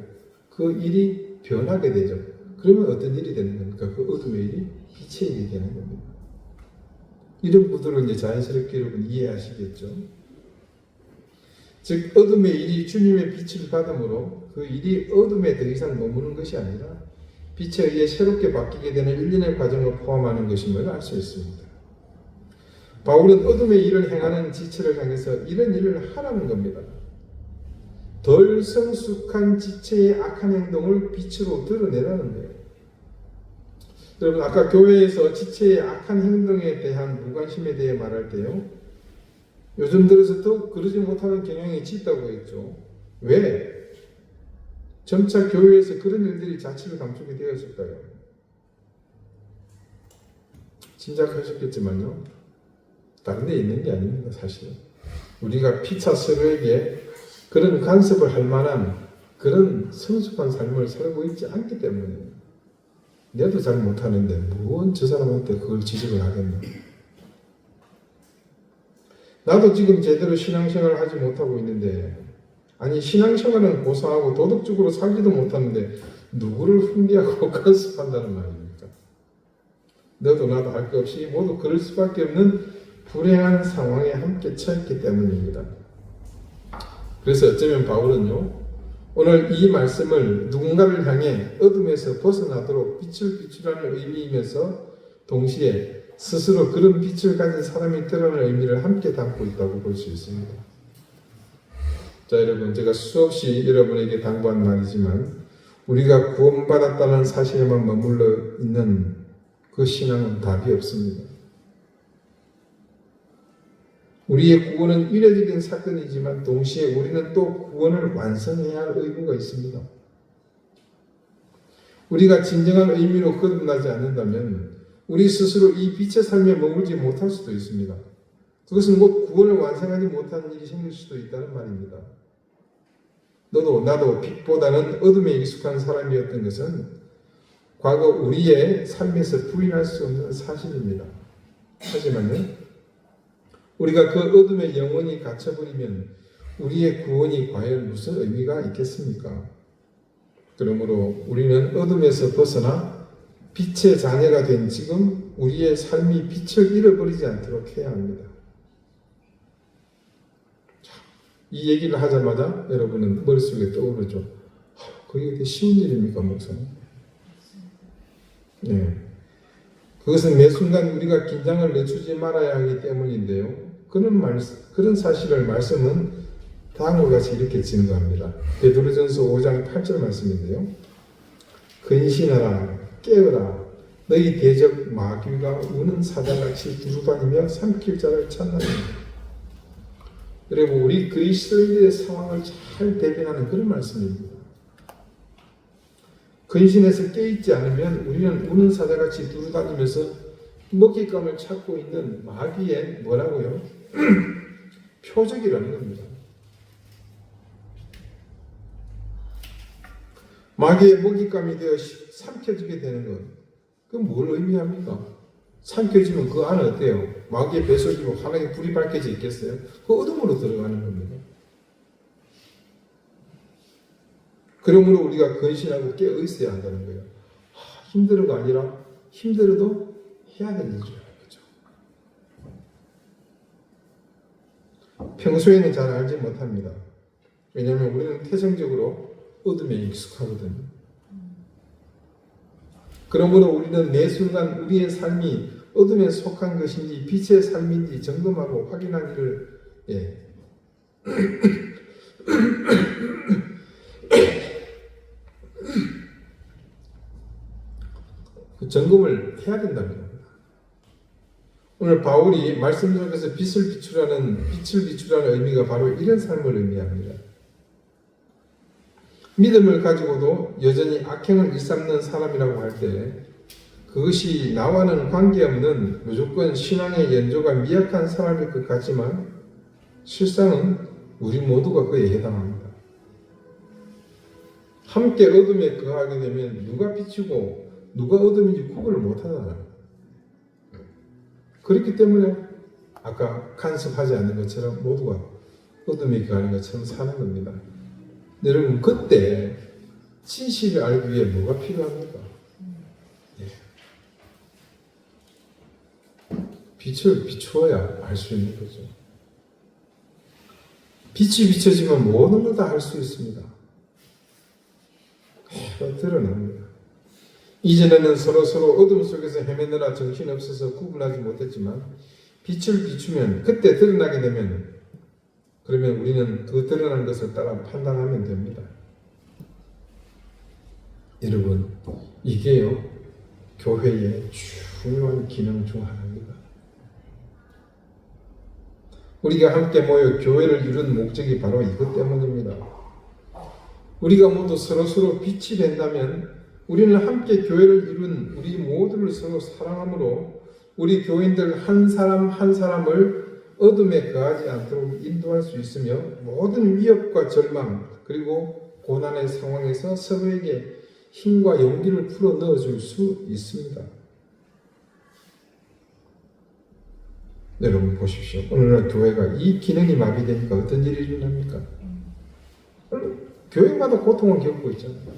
그 일이 변하게 되죠. 그러면 어떤 일이 되는 겁니까? 그 어둠의 일이 빛의 일이 되는 겁니다. 이런 구도를 이제 자연스럽게 여러분 이해하시겠죠? 즉 어둠의 일이 주님의 빛을 받음으로 그 일이 어둠에 더 이상 머무는 것이 아니라 빛에 의해 새롭게 바뀌게 되는 일련의 과정을 포함하는 것임을 알 수 있습니다. 바울은 어둠의 일을 행하는 지체를 향해서 이런 일을 하라는 겁니다. 덜 성숙한 지체의 악한 행동을 빛으로 드러내라는 거예요. 여러분 아까 교회에서 지체의 악한 행동에 대한 무관심에 대해 말할 때요. 요즘 들어서 더욱 그러지 못하는 경향이 짙다고 했죠. 왜? 점차 교회에서 그런 일들이 자취를 감추게 되었을까요? 짐작하셨겠지만요. 다른 데 있는 게 아닙니다. 사실 우리가 피차 서로에게 그런 간섭을 할 만한 그런 성숙한 삶을 살고 있지 않기 때문에 내도 잘 못하는데 뭔 저 사람한테 그걸 지적을 하겠나. 나도 지금 제대로 신앙생활을 하지 못하고 있는데 아니 신앙생활은 고상하고 도덕적으로 살지도 못하는데 누구를 훈계하고 간섭한다는 말입니까? 너도 나도 할 것 없이 모두 그럴 수밖에 없는 불행한 상황에 함께 처했기 때문입니다. 그래서 어쩌면 바울은요 오늘 이 말씀을 누군가를 향해 어둠에서 벗어나도록 빛을 비추라는 의미이면서 동시에 스스로 그런 빛을 가진 사람이 되라는 의미를 함께 담고 있다고 볼 수 있습니다. 자 여러분 제가 수없이 여러분에게 당부한 말이지만 우리가 구원받았다는 사실에만 머물러 있는 그 신앙은 답이 없습니다. 우리의 구원은 이례적인 사건이지만 동시에 우리는 또 구원을 완성해야 할 의무가 있습니다. 우리가 진정한 의미로 거듭나지 않는다면 우리 스스로 이 빛의 삶에 머물지 못할 수도 있습니다. 그것은 곧 구원을 완성하지 못하는 일이 생길 수도 있다는 말입니다. 너도 나도 빛보다는 어둠에 익숙한 사람이었던 것은 과거 우리의 삶에서 부인할 수 없는 사실입니다. 하지만요 우리가 그 어둠에 영원히 갇혀버리면 우리의 구원이 과연 무슨 의미가 있겠습니까? 그러므로 우리는 어둠에서 벗어나 빛의 자녀가 된 지금 우리의 삶이 빛을 잃어버리지 않도록 해야 합니다. 이 얘기를 하자마자 여러분은 머릿속에 떠오르죠. 그게 그렇게 쉬운 일입니까, 목사님? 네. 그것은 매 순간 우리가 긴장을 늦추지 말아야 하기 때문인데요. 그런 사실을 말씀은 다음과 같이 이렇게 증거합니다. 베드로전서 5장 8절 말씀인데요. 근신하라, 깨어라, 너희 대적 마귀가 우는 사자같이 두루다니며 삼킬 자를 찾나니. 여러분 우리 그리스도인들의 상황을 잘 대변하는 그런 말씀입니다. 근신해서 깨있지 않으면 우리는 우는 사자같이 두루다니면서 먹잇감을 찾고 있는 마귀의 뭐라고요? 표적이라는 겁니다. 마귀의 먹잇감이 되어 삼켜지게 되는 것. 그건 뭘 의미합니까? 삼켜지면 그 안은 어때요? 마귀의 배속이고 하나의 불이 밝혀져 있겠어요? 그 어둠으로 들어가는 겁니다. 그러므로 우리가 근신하고 깨어 있어야 한다는 거예요. 힘들어가 아니라 힘들어도 해야 될 일이라는 거죠. 평소에는 잘 알지 못합니다. 왜냐하면 우리는 태생적으로 어둠에 익숙하거든요. 그러므로 우리는 매 순간 우리의 삶이 어둠에 속한 것인지 빛의 삶인지 점검하고 확인하기를 그 점검을 해야 된다는 겁니다. 오늘 바울이 말씀 속에서 빛을 비추라는 의미가 바로 이런 삶을 의미합니다. 믿음을 가지고도 여전히 악행을 일삼는 사람이라고 할 때 그것이 나와는 관계없는 무조건 신앙의 연조가 미약한 사람일 것 같지만 실상은 우리 모두가 그에 해당합니다. 함께 어둠에 거하게 되면 누가 빛이고 누가 어둠인지 구분을 못하잖아요. 그렇기 때문에 아까 간섭하지 않는 것처럼 모두가 어둠에 거하는 것처럼 사는 겁니다. 여러분 그때 진실을 알기 위해 뭐가 필요합니까? 빛을 비추어야 알 수 있는 거죠. 빛이 비춰지면 모든 걸 다 알 수 있습니다. 해가 드러납니다. 이전에는 서로 어둠 속에서 헤매느라 정신없어서 구분하지 못했지만 빛을 비추면 그때 드러나게 되면 그러면 우리는 그 드러난 것을 따라 판단하면 됩니다. 여러분 이게요 교회의 중요한 기능 중 하나입니다. 우리가 함께 모여 교회를 이룬 목적이 바로 이것 때문입니다. 우리가 모두 서로 빛이 된다면 우리는 함께 교회를 이룬 우리 모두를 서로 사랑함으로 우리 교인들 한 사람 한 사람을 어둠에 거하지 않도록 인도할 수 있으며 모든 위협과 절망 그리고 고난의 상황에서 서로에게 힘과 용기를 풀어 넣어줄 수 있습니다. 여러분 보십시오. 오늘날 교회가 이 기능이 마비되니까 어떤 일이 일어납니까? 교회마다 고통을 겪고 있잖아요.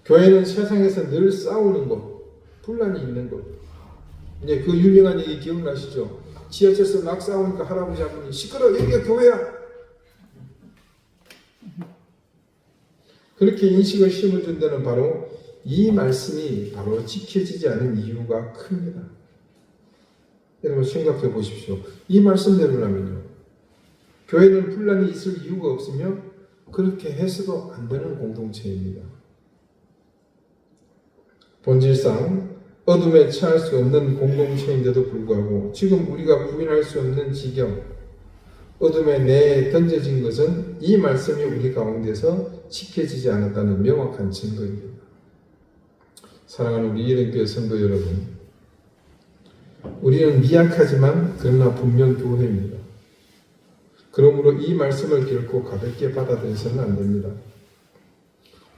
교회는 세상에서 늘 싸우는 것, 분란이 있는 것. 이제 그 유명한 얘기 기억나시죠? 지하철에서 막 싸우니까 할아버지 한 분이 시끄러워 여기가 교회야. 그렇게 인식을 심어준 데는 바로 이 말씀이 바로 지켜지지 않은 이유가 큽니다. 여러분 생각해 보십시오. 이 말씀대로라면요. 교회는 분란이 있을 이유가 없으며 그렇게 해서도 안 되는 공동체입니다. 본질상 어둠에 처할 수 없는 공동체인데도 불구하고 지금 우리가 부인할 수 없는 지경, 어둠에 내에 던져진 것은 이 말씀이 우리 가운데서 지켜지지 않았다는 명확한 증거입니다. 사랑하는 우리 이름교회 성도 여러분, 우리는 미약하지만 그러나 분명 교회입니다. 그러므로 이 말씀을 결코 가볍게 받아들여서는 안 됩니다.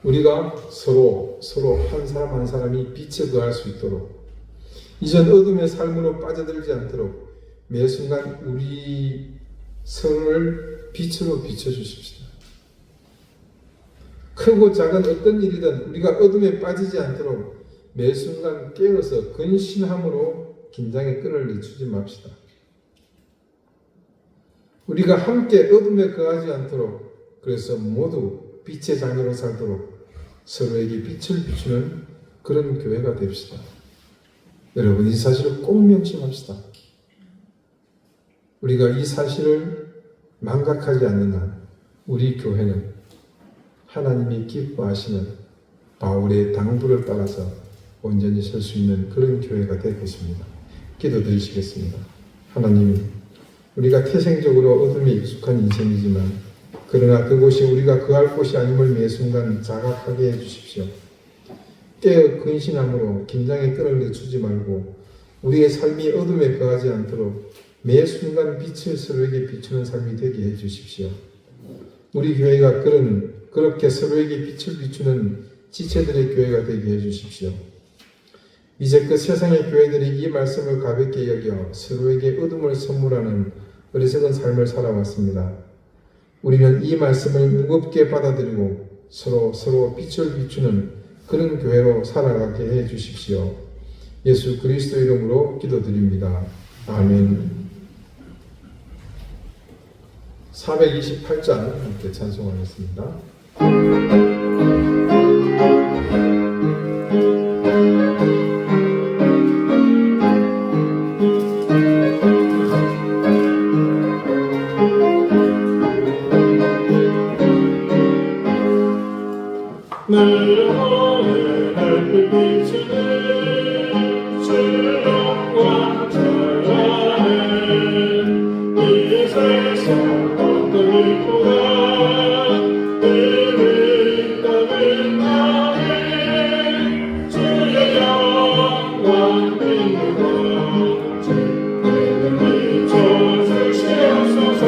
우리가 서로 한 사람 한 사람이 빛에 거할 수 있도록 이전 어둠의 삶으로 빠져들지 않도록 매 순간 우리 서로를 빛으로 비춰주십시다. 크고 작은 어떤 일이든 우리가 어둠에 빠지지 않도록 매 순간 깨어서 근신함으로 긴장의 끈을 늦추지 맙시다. 우리가 함께 어둠에 거하지 않도록 그래서 모두 빛의 자녀로 살도록 서로에게 빛을 비추는 그런 교회가 됩시다. 여러분 이 사실을 꼭 명심합시다. 우리가 이 사실을 망각하지 않는 한 우리 교회는 하나님이 기뻐하시는 바울의 당부를 따라서 온전히 설 수 있는 그런 교회가 될 것입니다. 기도드리시겠습니다. 하나님, 우리가 태생적으로 어둠에 익숙한 인생이지만 그러나 그곳이 우리가 거할 곳이 아님을 매 순간 자각하게 해주십시오. 깨어 근신함으로 긴장의 끈을 늦추지 말고 우리의 삶이 어둠에 거하지 않도록 매 순간 빛을 서로에게 비추는 삶이 되게 해주십시오. 우리 교회가 그렇게 서로에게 빛을 비추는 지체들의 교회가 되게 해주십시오. 이제껏 세상의 교회들이 이 말씀을 가볍게 여겨 서로에게 어둠을 선물하는 어리석은 삶을 살아왔습니다. 우리는 이 말씀을 무겁게 받아들이고 서로 빛을 비추는 그런 교회로 살아가게 해 주십시오. 예수 그리스도 이름으로 기도드립니다. 아멘. 428장 함께 찬송하겠습니다. 내 영혼의 햇빛 비추는 주 영광 찬양해 이 세상 어떤 일보다 이미 떠는 나의 주의 영광 빛는 것을 내게 비춰주시옵소서.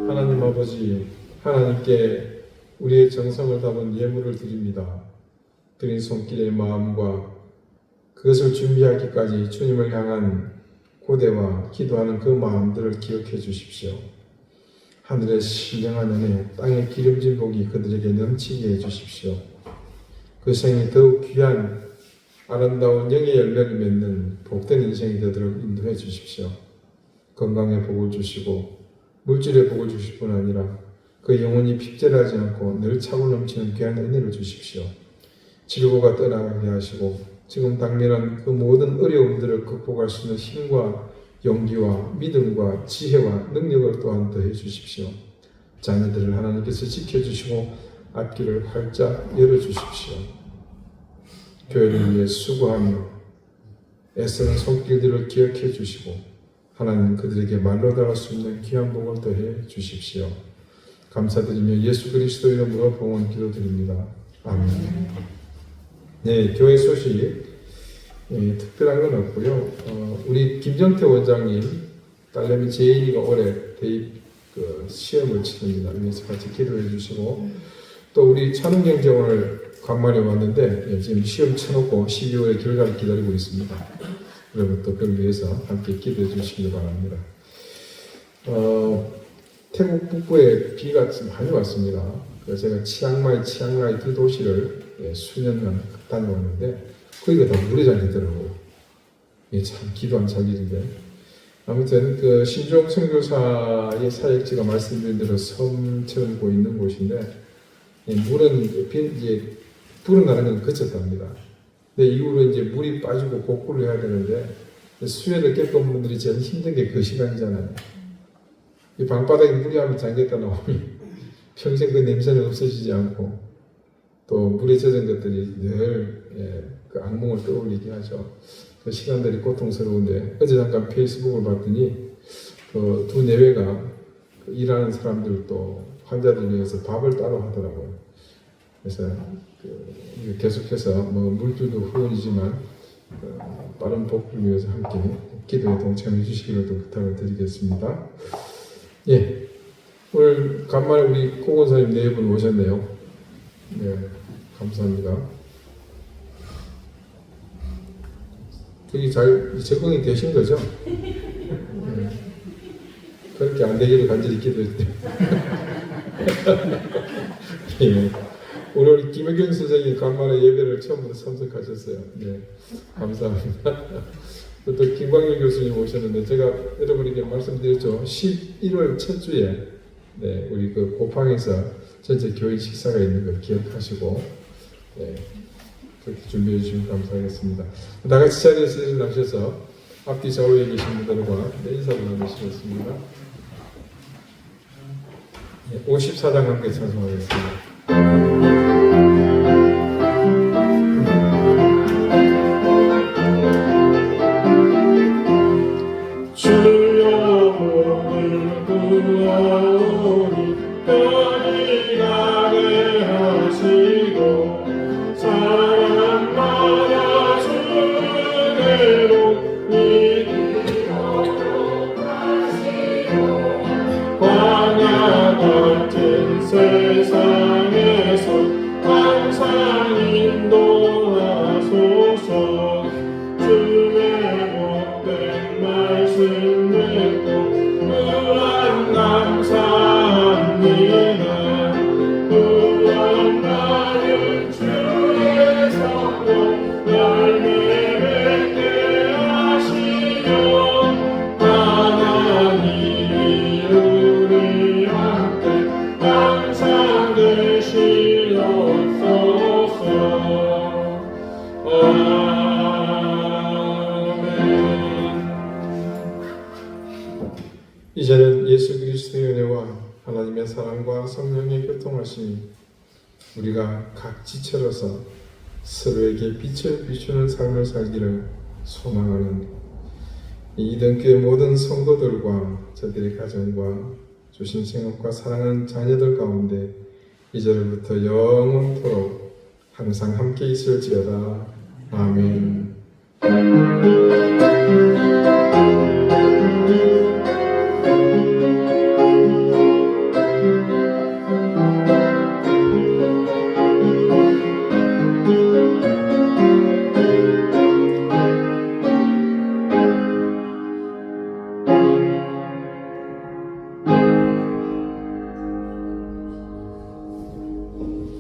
하나님 아버지, 하나님께 우리의 정성을 담은 예물을 드립니다. 드린 손길의 마음과 그것을 준비하기까지 주님을 향한 고대와 기도하는 그 마음들을 기억해 주십시오. 하늘의 신령한 은혜, 땅의 기름진 복이 그들에게 넘치게 해 주십시오. 그 생이 더욱 귀한 아름다운 영의 열매를 맺는 복된 인생이 되도록 인도해 주십시오. 건강의 복을 주시고 물질의 복을 주실 뿐 아니라 그 영혼이 핍절하지 않고 늘 차고 넘치는 귀한 은혜를 주십시오. 질고가 떠나가게 하시고 지금 당면한 그 모든 어려움들을 극복할 수 있는 힘과 용기와 믿음과 지혜와 능력을 또한 더해 주십시오. 자녀들을 하나님께서 지켜주시고 앞길을 활짝 열어주십시오. 교회를 위해 수고하며 애쓰는 손길들을 기억해 주시고 하나님 그들에게 말로 닿을 수 있는 귀한 복을 더해 주십시오. 감사드리며 예수 그리스도 이름으로 봉헌 기도드립니다. 아멘. 네, 교회 소식 특별한 건 없고요. 우리 김정태 원장님 딸내미 제인이가 올해 대입 시험을 치릅니다. 그래서 같이 기도해 주시고 또 우리 찬웅경제 오늘 간만에 왔는데 지금 시험 쳐놓고 12월에 결과를 기다리고 있습니다. 여러분 또 그걸 위해서 함께 기도해 주시기 바랍니다. 태국 북부에 비가 많이 왔습니다. 그래서 제가 치앙라이 두 도시를 수년간 다녀왔는데 거기가 다 물에 잠기더라고요. 이게 참 기도 안 찰 일인데 아무튼 그 신종 선교사의 사역지가 말씀드린 대로 섬처럼 보이는 곳인데 물은 이제 불은 나는 건 그쳤답니다. 근데 이후로 이제 물이 빠지고 복구를 해야 되는데 수해를 겪은 분들이 제일 힘든 게 그 시간이잖아요. 이 방바닥에 물이 한번 잠겼다 나오면 평생 그 냄새는 없어지지 않고 또 물에 젖은 것들이 늘 그 악몽을 떠올리게 하죠. 그 시간들이 고통스러운데 어제 잠깐 페이스북을 봤더니 그 두 내외가 그 일하는 사람들도 환자들 위해서 밥을 따로 하더라고요. 그래서 계속해서 뭐 물줄도 후원이지만 빠른 복구를 위해서 함께 기도에 동참해 주시기를 또 부탁을 드리겠습니다. 예, 오늘 간만에 우리 고건사님 네 분 오셨네요. 네, 감사합니다. 되게 잘 적응이 되신 거죠? 그렇게 안 되기를 간절히 기도했대요. 예. 오늘 김혜경 선생님이 간만에 예배를 처음부터 참석하셨어요. 네, 감사합니다. 또 김광일 교수님 오셨는데 제가 여러분에게 말씀드렸죠. 11월 첫 주에 네, 우리 그 고팡에서 전체 교인 식사가 있는 걸 기억하시고 네, 그렇게 준비해 주시면 감사하겠습니다. 다 같이 자리에서 일어나셔서 앞뒤 좌우에 계신 분들과 인사를 나누시겠습니다. 네, 54장 함께 찬송하겠습니다. 주여 오늘 구하오니 편히 가게 하시고 사랑마다 주대로 이기도록 하시고 광야 같은 세상에서 항상 인도하소서. 주의 복된 말씀 듣고 무한 감사합니다. 구원받은 주의 성도 열매 맺게 하시며 하나님이 우리 함께 항상 되시옵소서. 이제는 예수 그리스도의 은혜와 하나님의 사랑과 성령의 교통하심이 우리가 각 지체로서 서로에게 빛을 비추는 삶을 살기를 소망하는 이등교회 모든 성도들과 저들의 가정과 조신생업과 사랑하는 자녀들 가운데 이제로부터 영원토록 항상 함께 있을지어다. 아멘.